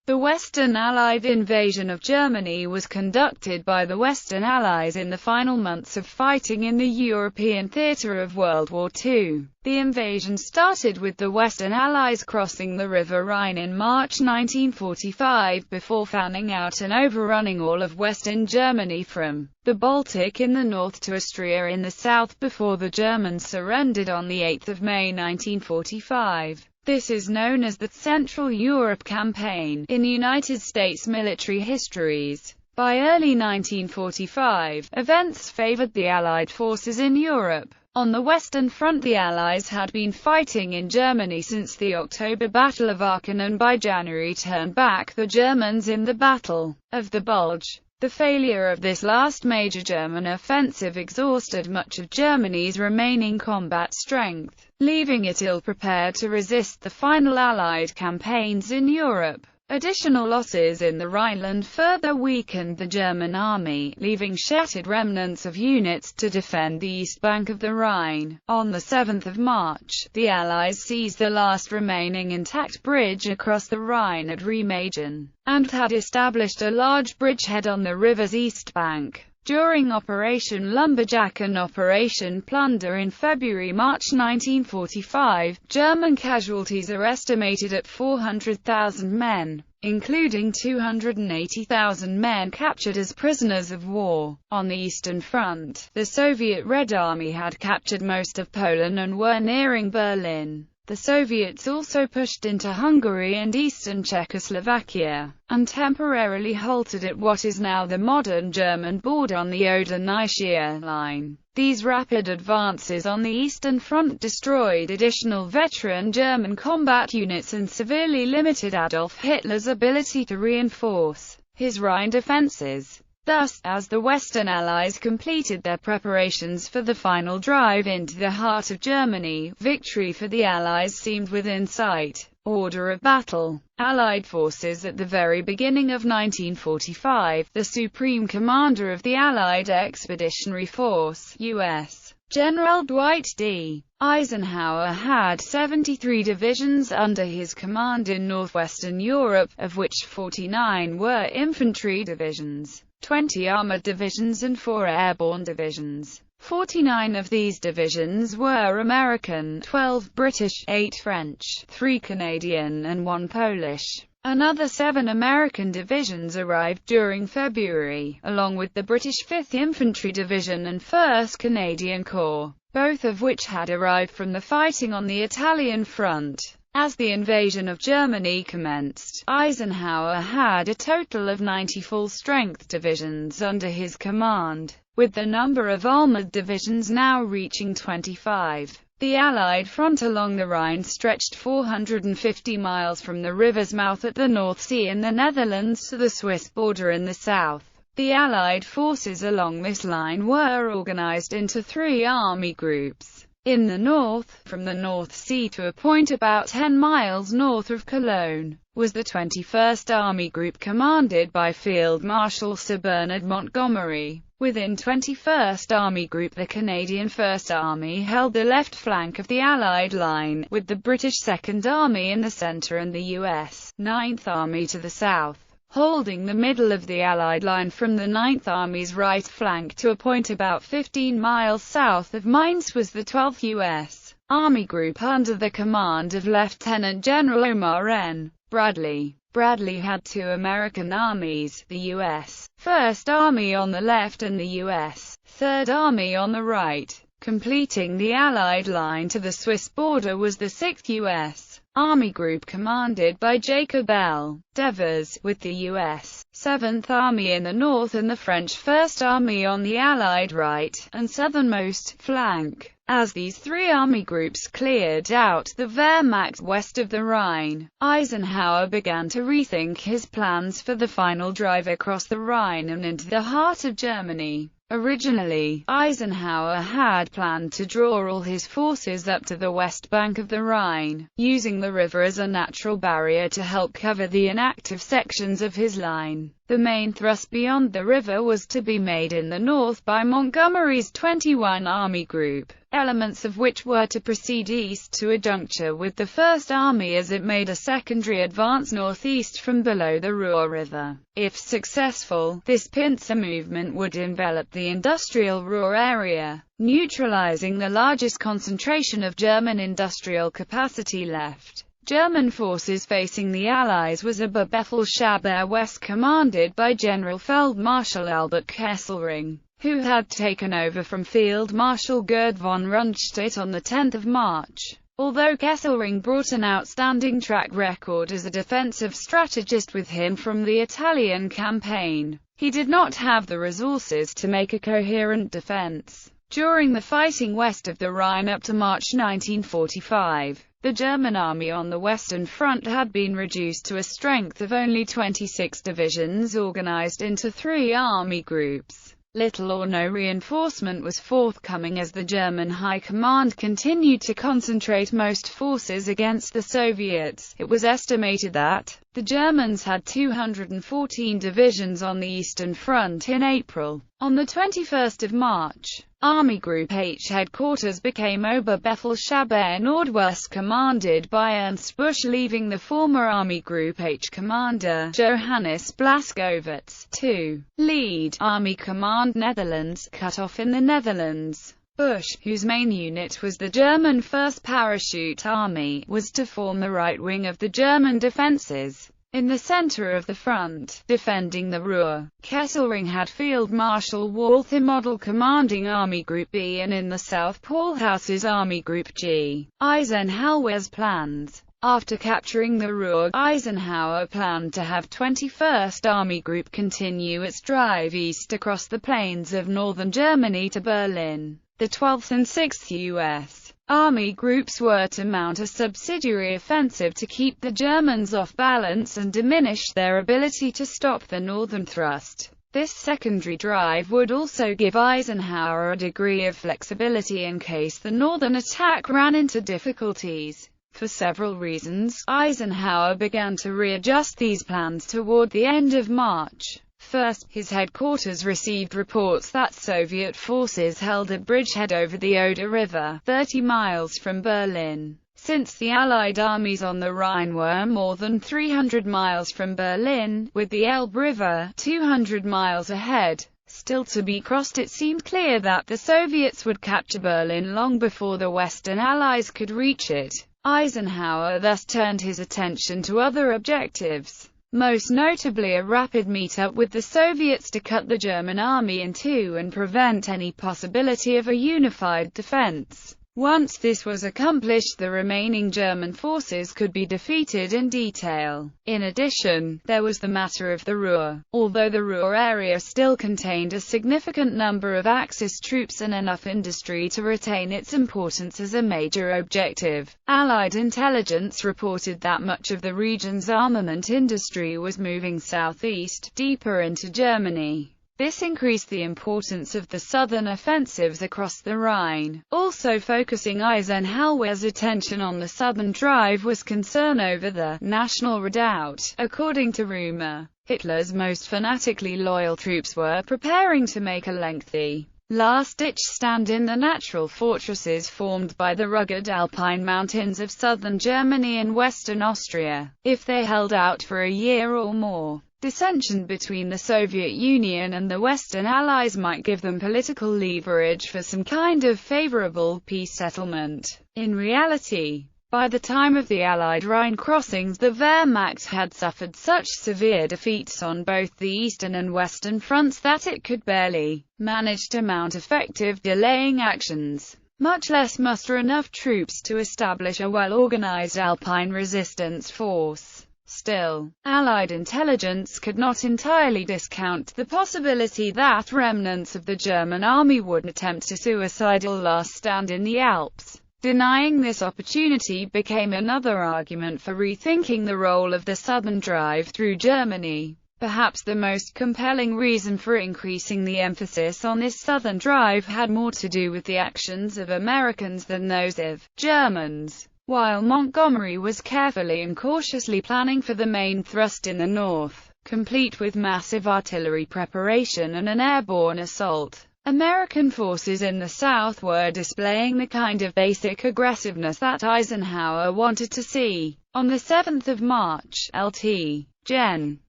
The Western Allied invasion of Germany was conducted by the Western Allies in the final months of fighting in the European theatre of World War II. The invasion started with the Western Allies crossing the River Rhine in March 1945 before fanning out and overrunning all of Western Germany from the Baltic in the north to Austria in the south before the Germans surrendered on 8 May 1945. This is known as the Central Europe Campaign in United States military histories. By early 1945, events favored the Allied forces in Europe. On the Western Front, the Allies had been fighting in Germany since the October Battle of Aachen and by January turned back the Germans in the Battle of the Bulge. The failure of this last major German offensive exhausted much of Germany's remaining combat strength, leaving it ill-prepared to resist the final Allied campaigns in Europe. Additional losses in the Rhineland further weakened the German army, leaving shattered remnants of units to defend the east bank of the Rhine. On 7 March, the Allies seized the last remaining intact bridge across the Rhine at Remagen, and had established a large bridgehead on the river's east bank. During Operation Lumberjack and Operation Plunder in February-March 1945, German casualties are estimated at 400,000 men, including 280,000 men captured as prisoners of war. On the Eastern Front, the Soviet Red Army had captured most of Poland and were nearing Berlin. The Soviets also pushed into Hungary and eastern Czechoslovakia, and temporarily halted at what is now the modern German border on the Oder-Neisse line. These rapid advances on the Eastern Front destroyed additional veteran German combat units and severely limited Adolf Hitler's ability to reinforce his Rhine defenses. Thus, as the Western Allies completed their preparations for the final drive into the heart of Germany, victory for the Allies seemed within sight. Order of battle. Allied forces. At the very beginning of 1945, the Supreme Commander of the Allied Expeditionary Force, U.S. General Dwight D. Eisenhower had 73 divisions under his command in northwestern Europe, of which 49 were infantry divisions, 20 armored divisions and 4 airborne divisions. 49 of these divisions were American, 12 British, 8 French, 3 Canadian and 1 Polish. Another 7 American divisions arrived during February, along with the British 5th Infantry Division and 1st Canadian Corps, both of which had arrived from the fighting on the Italian front. As the invasion of Germany commenced, Eisenhower had a total of 90 full-strength divisions under his command, with the number of armored divisions now reaching 25. The Allied front along the Rhine stretched 450 miles from the river's mouth at the North Sea in the Netherlands to the Swiss border in the south. The Allied forces along this line were organized into 3 army groups. In the north, from the North Sea to a point about 10 miles north of Cologne, was the 21st Army Group commanded by Field Marshal Sir Bernard Montgomery. Within 21st Army Group, the Canadian First Army held the left flank of the Allied line, with the British Second Army in the center and the U.S. 9th Army to the south. Holding the middle of the Allied line from the 9th Army's right flank to a point about 15 miles south of Mainz was the 12th U.S. Army Group under the command of Lieutenant General Omar N. Bradley. Bradley had 2 American armies, the U.S. 1st Army on the left and the U.S. 3rd Army on the right. Completing the Allied line to the Swiss border was the 6th U.S. Army Group commanded by Jacob L. Devers, with the U.S. 7th Army in the north and the French First Army on the Allied right and southernmost flank. As these 3 army groups cleared out the Wehrmacht west of the Rhine, Eisenhower began to rethink his plans for the final drive across the Rhine and into the heart of Germany. Originally, Eisenhower had planned to draw all his forces up to the west bank of the Rhine, using the river as a natural barrier to help cover the inactive sections of his line. The main thrust beyond the river was to be made in the north by Montgomery's 21 Army Group, elements of which were to proceed east to a juncture with the First Army as it made a secondary advance northeast from below the Ruhr River. If successful, this pincer movement would envelop the industrial Ruhr area, neutralizing the largest concentration of German industrial capacity left. German forces facing the Allies was Oberbefehlshaber West, commanded by General Feldmarschall Albert Kesselring, who had taken over from Field Marshal Gerd von Rundstedt on 10 March. Although Kesselring brought an outstanding track record as a defensive strategist with him from the Italian campaign, he did not have the resources to make a coherent defense. During the fighting west of the Rhine up to March 1945, the German army on the Western Front had been reduced to a strength of only 26 divisions organized into 3 army groups. Little or no reinforcement was forthcoming as the German High Command continued to concentrate most forces against the Soviets. It was estimated that the Germans had 214 divisions on the Eastern Front in April. On 21 March, Army Group H headquarters became Oberbefehlshaber Nordwest, commanded by Ernst Busch, leaving the former Army Group H commander, Johannes Blaskowitz, to lead Army Command Netherlands, cut off in the Netherlands. Busch, whose main unit was the German 1st Parachute Army, was to form the right wing of the German defenses. In the center of the front, defending the Ruhr, Kesselring had Field Marshal Walther Model commanding Army Group B, and in the south Paulhaus's Army Group G. Eisenhower's plans. After capturing the Ruhr, Eisenhower planned to have 21st Army Group continue its drive east across the plains of northern Germany to Berlin. The 12th and 6th U.S. Army groups were to mount a subsidiary offensive to keep the Germans off balance and diminish their ability to stop the northern thrust. This secondary drive would also give Eisenhower a degree of flexibility in case the northern attack ran into difficulties. For several reasons, Eisenhower began to readjust these plans toward the end of March. First, his headquarters received reports that Soviet forces held a bridgehead over the Oder River, 30 miles from Berlin. Since the Allied armies on the Rhine were more than 300 miles from Berlin, with the Elbe River 200 miles ahead still to be crossed, it seemed clear that the Soviets would capture Berlin long before the Western Allies could reach it. Eisenhower thus turned his attention to other objectives, most notably a rapid meet-up with the Soviets to cut the German army in two and prevent any possibility of a unified defense. Once this was accomplished, the remaining German forces could be defeated in detail. In addition, there was the matter of the Ruhr. Although the Ruhr area still contained a significant number of Axis troops and enough industry to retain its importance as a major objective, Allied intelligence reported that much of the region's armament industry was moving southeast, deeper into Germany. This increased the importance of the southern offensives across the Rhine. Also focusing Eisenhower's attention on the southern drive was concern over the National Redoubt. According to rumor, Hitler's most fanatically loyal troops were preparing to make a lengthy, last-ditch stand in the natural fortresses formed by the rugged alpine mountains of southern Germany and western Austria. If they held out for a year or more, dissension between the Soviet Union and the Western Allies might give them political leverage for some kind of favorable peace settlement. In reality, by the time of the Allied Rhine crossings, the Wehrmacht had suffered such severe defeats on both the eastern and western fronts that it could barely manage to mount effective delaying actions, much less muster enough troops to establish a well-organized Alpine resistance force. Still, Allied intelligence could not entirely discount the possibility that remnants of the German army would attempt a suicidal last stand in the Alps. Denying this opportunity became another argument for rethinking the role of the southern drive through Germany. Perhaps the most compelling reason for increasing the emphasis on this southern drive had more to do with the actions of Americans than those of Germans. While Montgomery was carefully and cautiously planning for the main thrust in the north, complete with massive artillery preparation and an airborne assault, American forces in the South were displaying the kind of basic aggressiveness that Eisenhower wanted to see. On the 7th of March, Lt. Gen.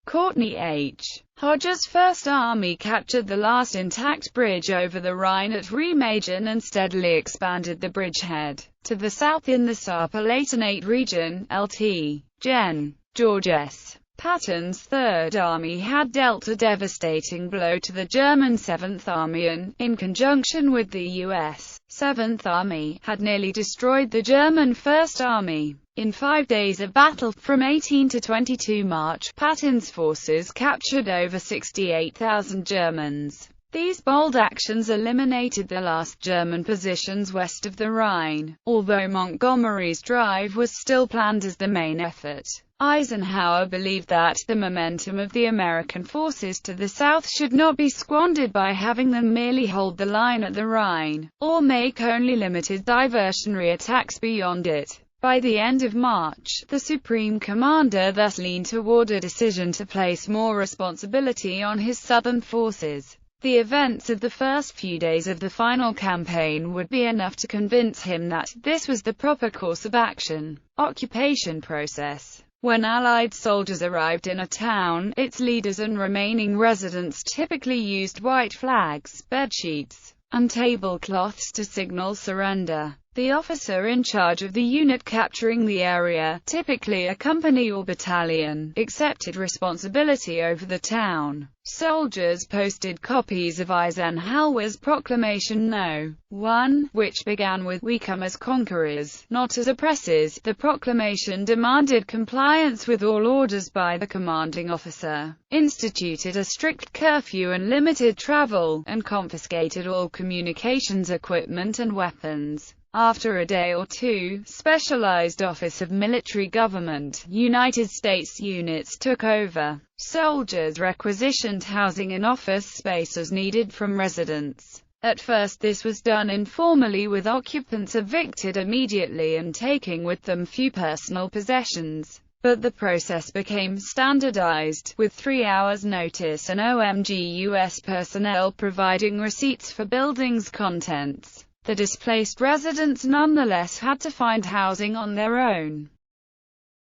Courtney H. Hodges' First Army captured the last intact bridge over the Rhine at Remagen and steadily expanded the bridgehead to the south in the Saarpalatinate region. Lt. Gen. George S. Patton's Third Army had dealt a devastating blow to the German Seventh Army and, in conjunction with the U.S. Seventh Army, had nearly destroyed the German First Army. In 5 days of battle, from 18 to 22 March, Patton's forces captured over 68,000 Germans. These bold actions eliminated the last German positions west of the Rhine, although Montgomery's drive was still planned as the main effort. Eisenhower believed that the momentum of the American forces to the south should not be squandered by having them merely hold the line at the Rhine, or make only limited diversionary attacks beyond it. By the end of March, the Supreme Commander thus leaned toward a decision to place more responsibility on his southern forces. The events of the first few days of the final campaign would be enough to convince him that this was the proper course of action. Occupation process. When Allied soldiers arrived in a town, its leaders and remaining residents typically used white flags, bedsheets, and tablecloths to signal surrender. The officer in charge of the unit capturing the area, typically a company or battalion, accepted responsibility over the town. Soldiers posted copies of Eisenhower's proclamation No. 1, which began with, "We come as conquerors, not as oppressors." The proclamation demanded compliance with all orders by the commanding officer, instituted a strict curfew and limited travel, and confiscated all communications equipment and weapons. After a day or two, Specialized Office of Military Government, United States units took over. Soldiers requisitioned housing and office space as needed from residents. At first this was done informally, with occupants evicted immediately and taking with them few personal possessions. But the process became standardized, with 3 hours notice and OMG-US personnel providing receipts for buildings' contents. The displaced residents nonetheless had to find housing on their own.